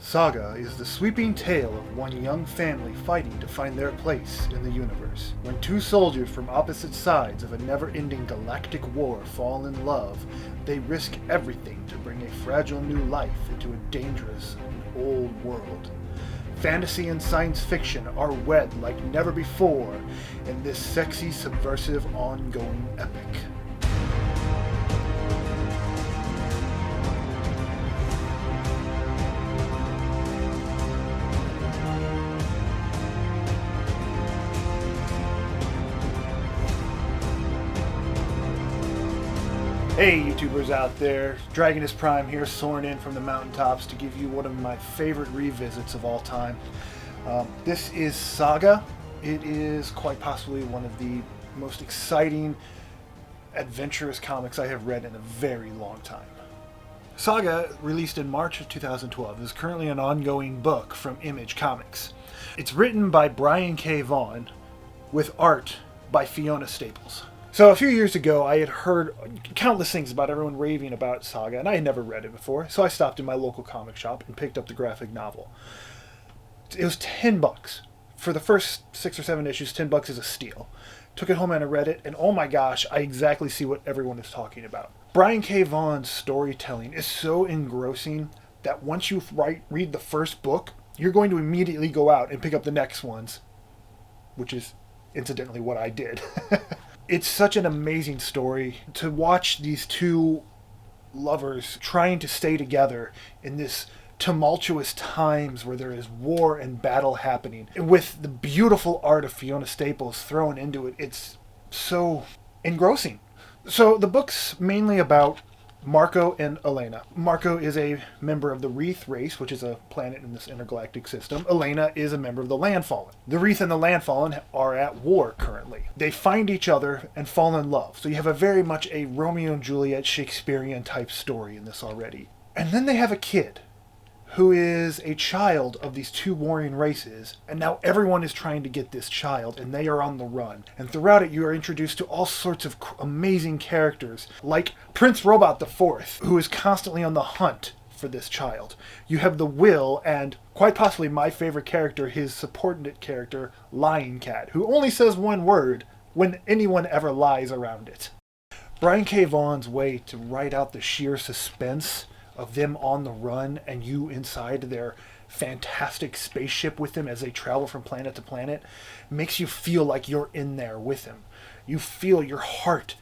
SAGA is the sweeping tale of one young family fighting to find their place in the universe. When two soldiers from opposite sides of a never-ending galactic war fall in love, they risk everything to bring a fragile new life into a dangerous and old world. Fantasy and science fiction are wed like never before in this sexy, subversive, ongoing epic. Hey YouTubers out there, Dragonus Prime here, soaring in from the mountaintops to give you one of my favorite revisits of all time. This is SAGA. It is quite possibly one of the most exciting, adventurous comics I have read in a very long time. SAGA, released in March of 2012, is currently an ongoing book from Image Comics. It's written by Brian K. Vaughan with art by Fiona Staples. So a few years ago, I had heard countless things about everyone raving about SAGA, and I had never read it before, so I stopped in my local comic shop and picked up the graphic novel. It was $10. For the first 6 or 7 issues, $10 is a steal. Took it home and I read it, and oh my gosh, I exactly see what everyone is talking about. Brian K. Vaughan's storytelling is so engrossing that once you read the first book, you're going to immediately go out and pick up the next ones, which is incidentally what I did. It's such an amazing story to watch these two lovers trying to stay together in this tumultuous times where there is war and battle happening. With the beautiful art of Fiona Staples thrown into it, it's so engrossing. So the book's mainly about Marco and Elena. Marco is a member of the Wreath race, which is a planet in this intergalactic system. Elena is a member of the Landfallen. The Wreath and the Landfallen are at war currently. They find each other and fall in love. So you have a very much a Romeo and Juliet Shakespearean type story in this already. And then they have a kid who is a child of these two warring races, and now everyone is trying to get this child, and they are on the run. And throughout it, you are introduced to all sorts of amazing characters, like Prince Robot IV, who is constantly on the hunt for this child. You have the Will, and quite possibly my favorite character, his subordinate character, Lying Cat, who only says one word when anyone ever lies around it. Brian K. Vaughan's way to write out the sheer suspense of them on the run and you inside their fantastic spaceship with them as they travel from planet to planet makes you feel like you're in there with them. You feel your heart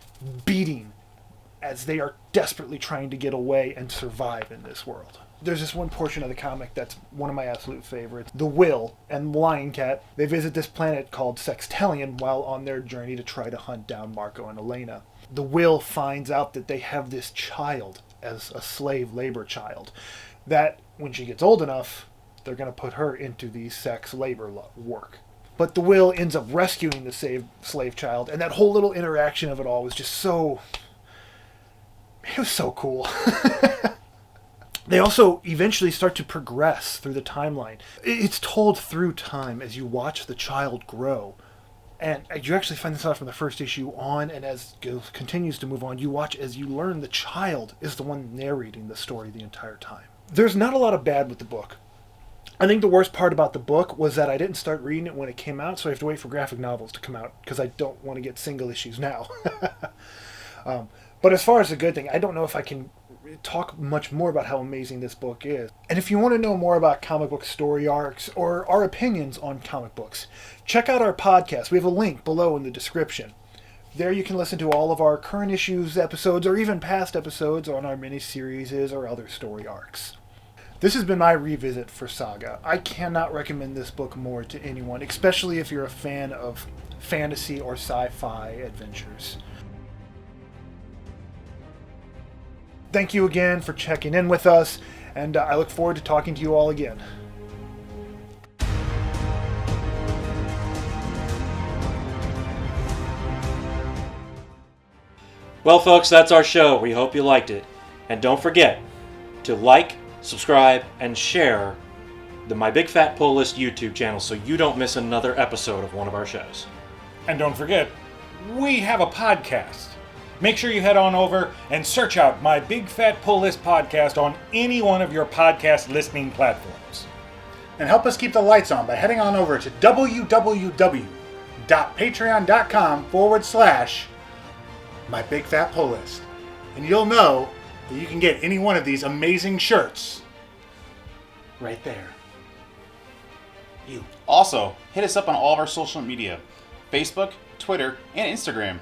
beating as they are desperately trying to get away and survive in this world. There's this one portion of the comic that's one of my absolute favorites. The Will and Lion Cat, they visit this planet called Sextelion while on their journey to try to hunt down Marco and Elena. The Will finds out that they have this child as a slave labor child, that when she gets old enough, they're going to put her into the sex labor work. But the Will ends up rescuing the slave child, and that whole little interaction of it all was just so... it was so cool. They also eventually start to progress through the timeline. It's told through time as you watch the child grow. And you actually find this out from the first issue on, and as it continues to move on, you watch as you learn the child is the one narrating the story the entire time. There's not a lot of bad with the book. I think the worst part about the book was that I didn't start reading it when it came out, so I have to wait for graphic novels to come out, because I don't want to get single issues now. But as far as the good thing, I don't know if I can talk much more about how amazing this book is. And if you want to know more about comic book story arcs or our opinions on comic books, check out our podcast. We have a link below in the description. There you can listen to all of our current issues episodes or even past episodes on our miniseries or other story arcs. This has been my revisit for SAGA. I cannot recommend this book more to anyone, especially if you're a fan of fantasy or sci-fi adventures. Thank you again for checking in with us, and I look forward to talking to you all again. Well, folks, that's our show. We hope you liked it. And don't forget to like, subscribe, and share the My Big Fat Pull List YouTube channel so you don't miss another episode of one of our shows. And don't forget, we have a podcast. make sure you head on over and search out My Big Fat Pull List podcast on any one of your podcast listening platforms. And help us keep the lights on by heading on over to www.patreon.com/My Big Fat Pull List. And you'll know that you can get any one of these amazing shirts right there. Also, hit us up on all of our social media, Facebook, Twitter, and Instagram.